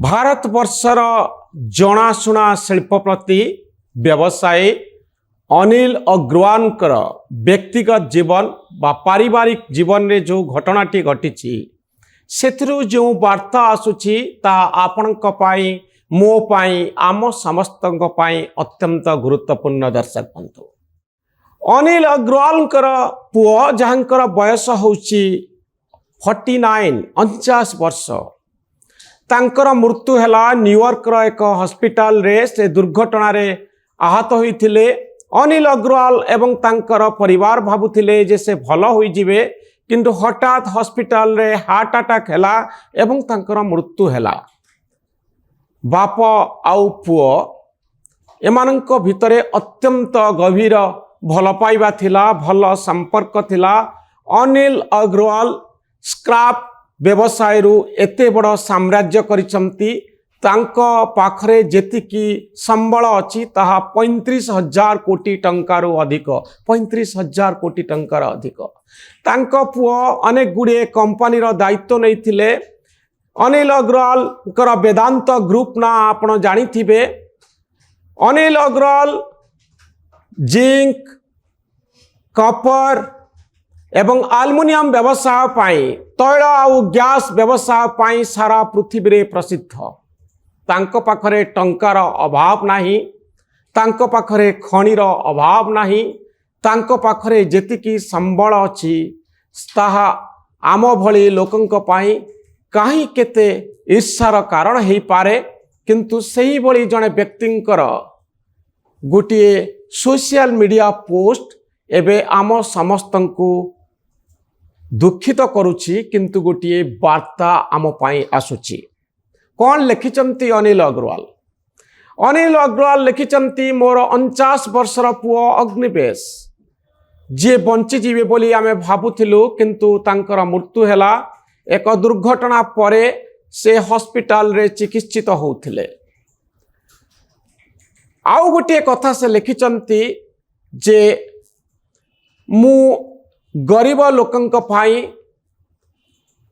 ଭାରତବର୍ଷର ଜଣାଶୁଣା ଶିଳ୍ପପତି ବ୍ୟବସାୟୀ ଅନିଲ ଅଗ୍ରୱାଲଙ୍କର ବ୍ୟକ୍ତିଗତ ଜୀବନ ବା ପାରିବାରିକ ଜୀବନରେ ଯେଉଁ ଘଟଣାଟି ଘଟିଛି ସେଥିରୁ ଯେଉଁ ବାର୍ତ୍ତା ଆସୁଛି ତାହା ଆପଣଙ୍କ ପାଇଁ ମୋ ପାଇଁ ଆମ ସମସ୍ତଙ୍କ ପାଇଁ ଅତ୍ୟନ୍ତ ଗୁରୁତ୍ୱପୂର୍ଣ୍ଣ ଦର୍ଶକ ବନ୍ଧୁ। ଅନିଲ ଅଗ୍ରୱାଲଙ୍କର ପୁଅ ଯାହାଙ୍କର ବୟସ ହେଉଛି 49 ବର୍ଷ, ତାଙ୍କର ମୃତ୍ୟୁ ହେଲା ନ୍ୟୁୟର୍କର ଏକ ହସ୍ପିଟାଲରେ। ସେ ଦୁର୍ଘଟଣାରେ ଆହତ ହୋଇଥିଲେ। ଅନିଲ ଅଗ୍ରୱାଲ ଏବଂ ତାଙ୍କର ପରିବାର ଭାବୁଥିଲେ ଯେ ସେ ଭଲ ହୋଇଯିବେ, କିନ୍ତୁ ହଠାତ୍ ହସ୍ପିଟାଲରେ ହାର୍ଟ ଆଟାକ୍ ହେଲା ଏବଂ ତାଙ୍କର ମୃତ୍ୟୁ ହେଲା। ବାପ ଆଉ ପୁଅ ଏମାନଙ୍କ ଭିତରେ ଅତ୍ୟନ୍ତ ଗଭୀର ଭଲ ପାଇବା ଥିଲା, ଭଲ ସମ୍ପର୍କ ଥିଲା। ଅନିଲ ଅଗ୍ରୱାଲ ସ୍କ୍ରାପ ବ୍ୟବସାୟରୁ ଏତେ ବଡ଼ ସାମ୍ରାଜ୍ୟ କରିଛନ୍ତି। ତାଙ୍କ ପାଖରେ ଯେତିକି ସମ୍ବଳ ଅଛି ତାହା 35,000 କୋଟି ଟଙ୍କାରୁ ଅଧିକ। 35,000 କୋଟି ଟଙ୍କାର ଅଧିକ। ତାଙ୍କ ପୁଅ ଅନେକ ଗୁଡ଼ିଏ କମ୍ପାନୀର ଦାୟିତ୍ୱ ନେଇଥିଲେ। ଅନିଲ ଅଗ୍ରୱାଲଙ୍କର ବେଦାନ୍ତ ଗ୍ରୁପ ନାଁ ଆପଣ ଜାଣିଥିବେ। ଅନିଲ ଅଗ୍ରୱାଲ ଜିଙ୍କ, କପର ଏବଂ ଆଲୁମିନିୟମ ବ୍ୟବସାୟ ପାଇଁ, ତୈଳ ଆଉ ଗ୍ୟାସ ବ୍ୟବସାୟ ପାଇଁ ସାରା ପୃଥିବୀରେ ପ୍ରସିଦ୍ଧ। ତାଙ୍କ ପାଖରେ ଟଙ୍କାର ଅଭାବ ନାହିଁ, ତାଙ୍କ ପାଖରେ ଖଣିର ଅଭାବ ନାହିଁ। ତାଙ୍କ ପାଖରେ ଯେତିକି ସମ୍ବଳ ଅଛି ତାହା ଆମ ଭଳି ଲୋକଙ୍କ ପାଇଁ କାହିଁ କେତେ ଈର୍ଷାର କାରଣ ହେଇପାରେ, କିନ୍ତୁ ସେହିଭଳି ଜଣେ ବ୍ୟକ୍ତିଙ୍କର ଗୋଟିଏ ସୋସିଆଲ ମିଡ଼ିଆ ପୋଷ୍ଟ ଏବେ ଆମ ସମସ୍ତଙ୍କୁ ଦୁଃଖିତ କରୁଛି, କିନ୍ତୁ ଗୋଟିଏ ବାର୍ତ୍ତା ଆମ ପାଇଁ ଆସୁଛି। କ'ଣ ଲେଖିଛନ୍ତି ଅନିଲ ଅଗ୍ରୱାଲ? ଅନିଲ ଅଗ୍ରୱାଲ ଲେଖିଛନ୍ତି, ମୋର 49 ବର୍ଷର ପୁଅ ଅଗ୍ନିବେଶ, ଯିଏ ବଞ୍ଚିଯିବେ ବୋଲି ଆମେ ଭାବୁଥିଲୁ, କିନ୍ତୁ ତାଙ୍କର ମୃତ୍ୟୁ ହେଲା। ଏକ ଦୁର୍ଘଟଣା ପରେ ସେ ହସ୍ପିଟାଲରେ ଚିକିତ୍ସିତ ହେଉଥିଲେ। ଆଉ ଗୋଟିଏ କଥା ସେ ଲେଖିଛନ୍ତି ଯେ ମୁଁ ଗରିବ ଲୋକଙ୍କ ପାଇଁ,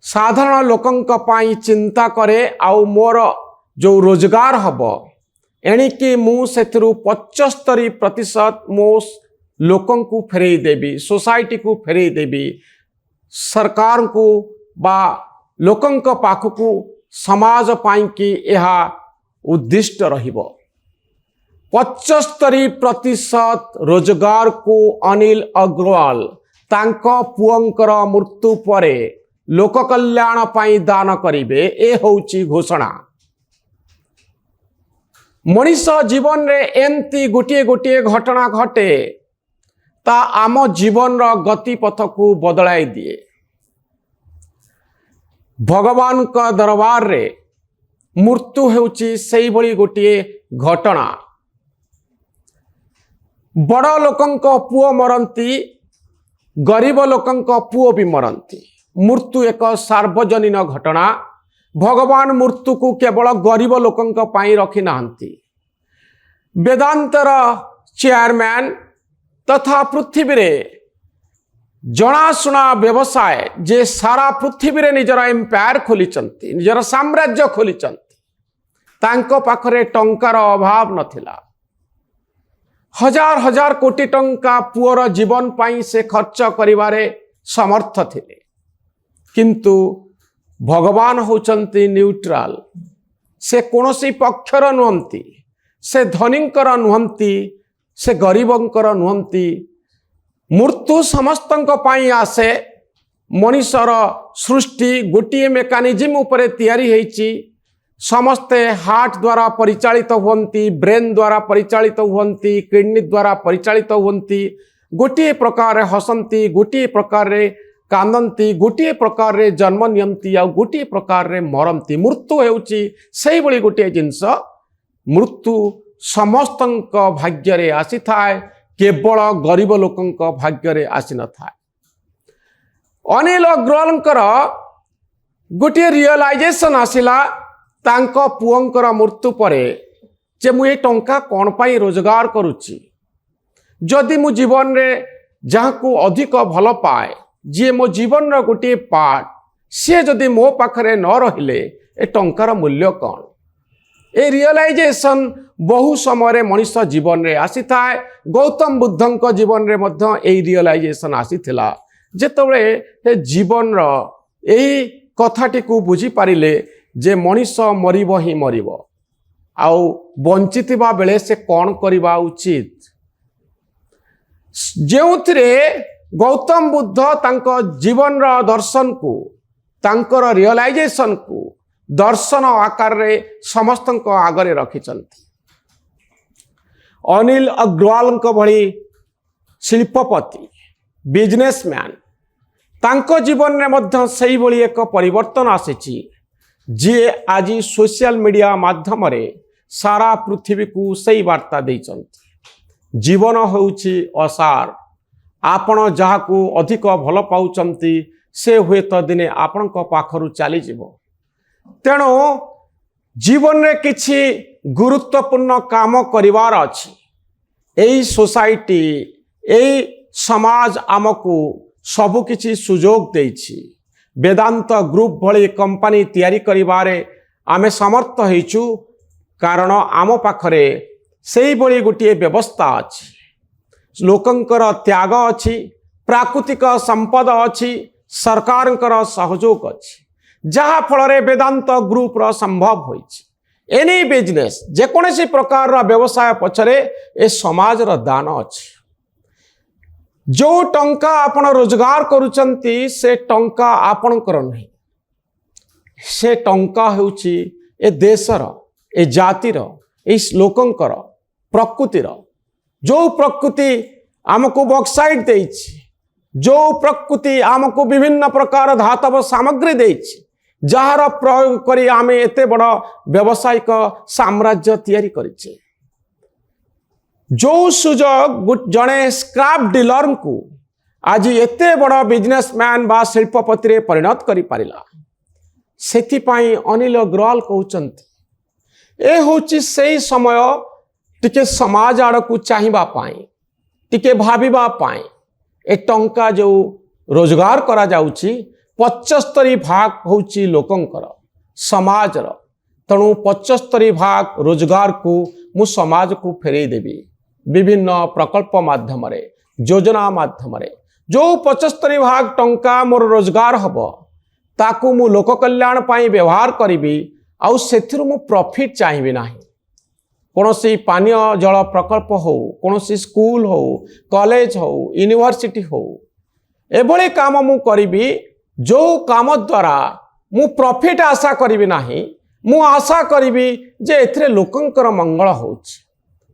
ସାଧାରଣ ଲୋକଙ୍କ ପାଇଁ ଚିନ୍ତା କରେ, ଆଉ ମୋର ଯେଉଁ ରୋଜଗାର ହେବ ଏଣିକି ମୁଁ ସେଥିରୁ 75% ମୋ ଲୋକଙ୍କୁ ଫେରେଇ ଦେବି, ସୋସାଇଟିକୁ ଫେରେଇ ଦେବି, ସରକାରଙ୍କୁ ବା ଲୋକଙ୍କ ପାଖକୁ ସମାଜ ପାଇଁକି ଏହା ଉଦ୍ଦିଷ୍ଟ ରହିବ। 75% ରୋଜଗାରକୁ ଅନିଲ ଅଗ୍ରୱାଲ ତାଙ୍କ ପୁଅଙ୍କର ମୃତ୍ୟୁ ପରେ ଲୋକ କଲ୍ୟାଣ ପାଇଁ ଦାନ କରିବେ। ଏ ହେଉଛି ଘୋଷଣା। ମଣିଷ ଜୀବନରେ ଏମିତି ଗୋଟିଏ ଗୋଟିଏ ଘଟଣା ଘଟେ, ତା ଆମ ଜୀବନର ଗତିପଥକୁ ବଦଳାଇ ଦିଏ। ଭଗବାନଙ୍କ ଦରବାରରେ ମୃତ୍ୟୁ ହେଉଛି ସେଇଭଳି ଗୋଟିଏ ଘଟଣା। ବଡ଼ ଲୋକଙ୍କ ପୁଅ ମରନ୍ତି, ଗରିବ ଲୋକଙ୍କ ପୁଅ ବି ମରନ୍ତି। ମୃତ୍ୟୁ ଏକ ସାର୍ବଜନୀନ ଘଟଣା। ଭଗବାନ ମୃତ୍ୟୁକୁ କେବଳ ଗରିବ ଲୋକଙ୍କ ପାଇଁ ରଖିନାହାନ୍ତି। ବେଦାନ୍ତର ଚେୟାରମ୍ୟାନ ତଥା ପୃଥିବୀରେ ଜଣାଶୁଣା ବ୍ୟବସାୟ ଯେ ସାରା ପୃଥିବୀରେ ନିଜର ଏମ୍ପାୟାର ଖୋଲିଛନ୍ତି, ନିଜର ସାମ୍ରାଜ୍ୟ ଖୋଲିଛନ୍ତି, ତାଙ୍କ ପାଖରେ ଟଙ୍କାର ଅଭାବ ନଥିଲା। ହଜାର ହଜାର କୋଟି ଟଙ୍କା ପୁଅର ଜୀବନ ପାଇଁ ସେ ଖର୍ଚ୍ଚ କରିବାରେ ସମର୍ଥ ଥିଲେ। କିନ୍ତୁ ଭଗବାନ ହେଉଛନ୍ତି ନ୍ୟୁଟ୍ରାଲ। ସେ କୌଣସି ପକ୍ଷର ନୁହନ୍ତି। ସେ ଧନୀଙ୍କର ନୁହନ୍ତି, ସେ ଗରିବଙ୍କର ନୁହନ୍ତି। ମୃତ୍ୟୁ ସମସ୍ତଙ୍କ ପାଇଁ ଆସେ। ମଣିଷର ସୃଷ୍ଟି ଗୋଟିଏ ମେକାନିଜିମ୍ ଉପରେ ତିଆରି ହେଇଛି। ସମସ୍ତେ ହାର୍ଟ ଦ୍ୱାରା ପରିଚାଳିତ ହୁଅନ୍ତି, ବ୍ରେନ୍ ଦ୍ୱାରା ପରିଚାଳିତ ହୁଅନ୍ତି, କିଡ଼ନୀ ଦ୍ୱାରା ପରିଚାଳିତ ହୁଅନ୍ତି। ଗୋଟିଏ ପ୍ରକାରରେ ହସନ୍ତି, ଗୋଟିଏ ପ୍ରକାରରେ କାନ୍ଦନ୍ତି, ଗୋଟିଏ ପ୍ରକାରରେ ଜନ୍ମ ନିଅନ୍ତି, ଆଉ ଗୋଟିଏ ପ୍ରକାରରେ ମରନ୍ତି। ମୃତ୍ୟୁ ହେଉଛି ସେଇଭଳି ଗୋଟିଏ ଜିନିଷ। ମୃତ୍ୟୁ ସମସ୍ତଙ୍କ ଭାଗ୍ୟରେ ଆସିଥାଏ, କେବଳ ଗରିବ ଲୋକଙ୍କ ଭାଗ୍ୟରେ ଆସିନଥାଏ। ଅନିଲ ଅଗ୍ରୱାଲଙ୍କର ଗୋଟିଏ ରିଅଲାଇଜେସନ୍ ଆସିଲା ତାଙ୍କ ପୁଅଙ୍କର ମୃତ୍ୟୁ ପରେ, ଯେ ମୁଁ ଏ ଟଙ୍କା କ'ଣ ପାଇଁ ରୋଜଗାର କରୁଛି? ଯଦି ମୁଁ ଜୀବନରେ ଯାହାକୁ ଅଧିକ ଭଲ ପାଏ, ଯିଏ ମୋ ଜୀବନର ଗୋଟିଏ ପାର୍ଟ, ସିଏ ଯଦି ମୋ ପାଖରେ ନ ରହିଲେ ଏ ଟଙ୍କାର ମୂଲ୍ୟ କ'ଣ? ए रियलाइजेशन बहु समय मनुष जीवन रे आसी थाए। गौतम बुद्धंक जीवन रे मध्य ए रियलाइजेशन आसी थिला जेतबळे जीवन रो एही कथाटी को बुझी पारिले जे मनुष मरिबो ही मरिबो आउ बंचितिबा बेले से कौन करिबा उचित। जेउथिरे गौतम बुद्ध तांको जीवन रो दर्शन को तांकर रियलाइजेशन को दर्शन आकार रे समस्त आगरे रखिचंती। अनिल अग्रवाल भली शिल्पपति बिजनेसमैन तांको जीवन में मध्य सही भली एक परिवर्तन आसीची जे आज सोशल मीडिया माध्यम रे सारा पृथ्वी को सही वार्ता देइचंती। जीवन होउची असार। आपण जहाकू अधिक भल पाउचंती से हुए तो दिने आपण को पाखरु चली जीवो। तेणु जीवन रे किछि गुरुत्वपूर्ण काम करिवार अछि। एई सोसाइटी एई समाज आमको सबु किछि सुजोग देइछि। वेदांत ग्रुप भली कंपनी तैयारी करिवारे आमे समर्थ हेचु कारण आम पाखरे सेही भली गोटिए व्यवस्था अछि। लोकंकर त्याग अछि, प्राकृतिक संपद अछि, सरकारंकर सहयोग अछि जहा फल वेदांत ग्रुप रो संभव होइछि। एनी बिजनेस जेकोसी प्रकार रो व्यवसाय पछरे ए समाज रो दान अछि। जो टंका आपण रोजगार करूचंती से टंका आपणकर नहीं। से टंका हेउछि ए देशर ए जातिर ए लोकंकर प्रकृतिर। जो प्रकृति आमको बॉक्साइट देइछि, जो प्रकृति आमको विभिन्न प्रकार धातव सामग्री देइछि जार प्रयोग करी आमे एते बड़ व्यावसायिक साम्राज्य तैयारी करिछे। जो सुजोग जड़े स्क्रैप डीलर को आज एते बड़ बिजनेसमैन बा शिल्पपति रे परिणत करि पारिला सेथिपाई अनिल अग्रवाल कहउचंती ए होची सेही समय टिके समाज आड़ को चाहिबा पाई टिके भाबिबा पाई ए टंका जो रोजगार करा जाउची 75 भाग होची लोकंकर समाजर। तेणु 75 भाग रोजगार को मु समाज को फेरई देवी विभिन्न प्रकल्प माध्यम रे योजना माध्यम रे। जो 75 भाग टंका मोर रोजगार हबो ताकू मु लोक कल्याण पाई व्यवहार करिवि आउ सेथिरु मु प्रॉफिट चाहिबि नाही। कोनोसी पानीय जल प्रकल्प हो, कोनोसी स्कूल हो, कॉलेज हो, यूनिवर्सिटी हो, एभली काम मु करिवि जो काम द्वारा मु प्रॉफिट आशा करिवि नाही। मु आशा करिवि जे एथिरे लोकंकर मंगल होउछि।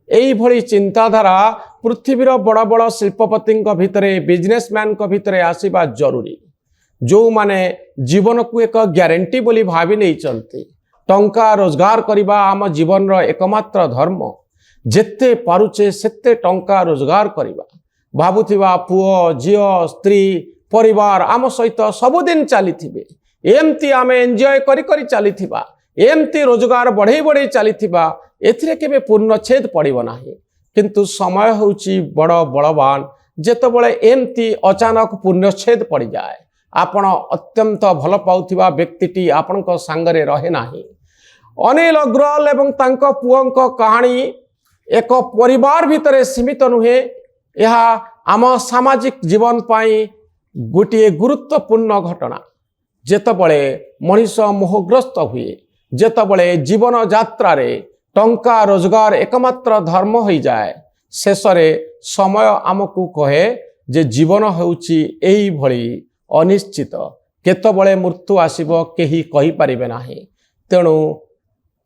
एई भली चिंताधारा पृथ्वीर बड़ बड़ शिल्पपति भितरे बिजनेसमैन भितरे आसीबा जरूरी। जो माने जीवन को एक ग्यारंटी बोली भावी नहीं चलती। टंका रोजगार करिबा आम जीवन रो एकमात्र धर्म। जेते पारुचे सेते टंका रोजगार करिबा। भाबुथिबा पुओ झियो स्त्री परिवार आम सहित सबुदिन चली एमती आम एंजॉय करी करी चली एमती रोजगार बढ़ई बढ़ई चली एथिरे केबे पूर्णच्छेद पड़िबो नाही। किंतु समय होउची बड़ बलवान जेतबळे एमती अचानक पूर्णच्छेद पड़ जाए आपण अत्यंत भल पाउथिबा व्यक्तिटी आपणक सांगरे रहे नाही। अनिल अग्रवाल एवं तांको पुओंक कहानी एक परिवार भितरे सीमित नुहे। यह आम सामाजिक जीवन पाई गोटे गुरुत्वपूर्ण घटना। जेतबळे मनीष मोहग्रस्त हुए, जेतबळे जीवन यात्रा रे टंका रोजगार एकमात्र धर्म हो जाए शेषरे समय आमको कहे जे जीवन होउची एही भली अनिश्चित। केतबळे मृत्यु आसीबो केही कहि परिबे नाही। तेणु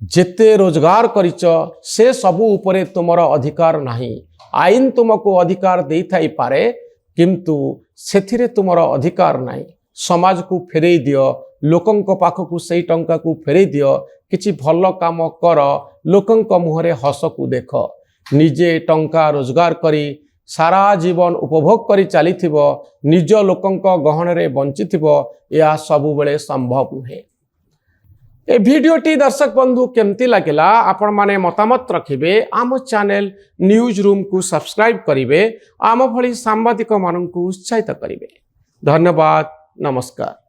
जेते रोजगार करिच से सबु उपरे तुमर अधिकार नाही। आईन तुमको अधिकार देई थाई पारे किंतु सेथिरे तुमर अधिकार नाही। समाज को फेरई दियो, लोकंक पाखकू सेई टंका को फेरई दियो, किछि भल काम कर, लोकंक मुहरे हस को देख। निजे टंका रोजगार करी सारा जीवन उपभोग करी चलीथिबो, निज लोकंक गहन रे बंचिथिबो, या सबु बेले संभव नुहे। ए भिडियोटी दर्शक बंधु केमती लागिला आपण माने मतामत रखिबे। आम चैनल न्यूज रूम को सब्सक्राइब करिवे, आम भली सांबादिक माननकु उत्साहित करिवे। धन्यवाद, नमस्कार।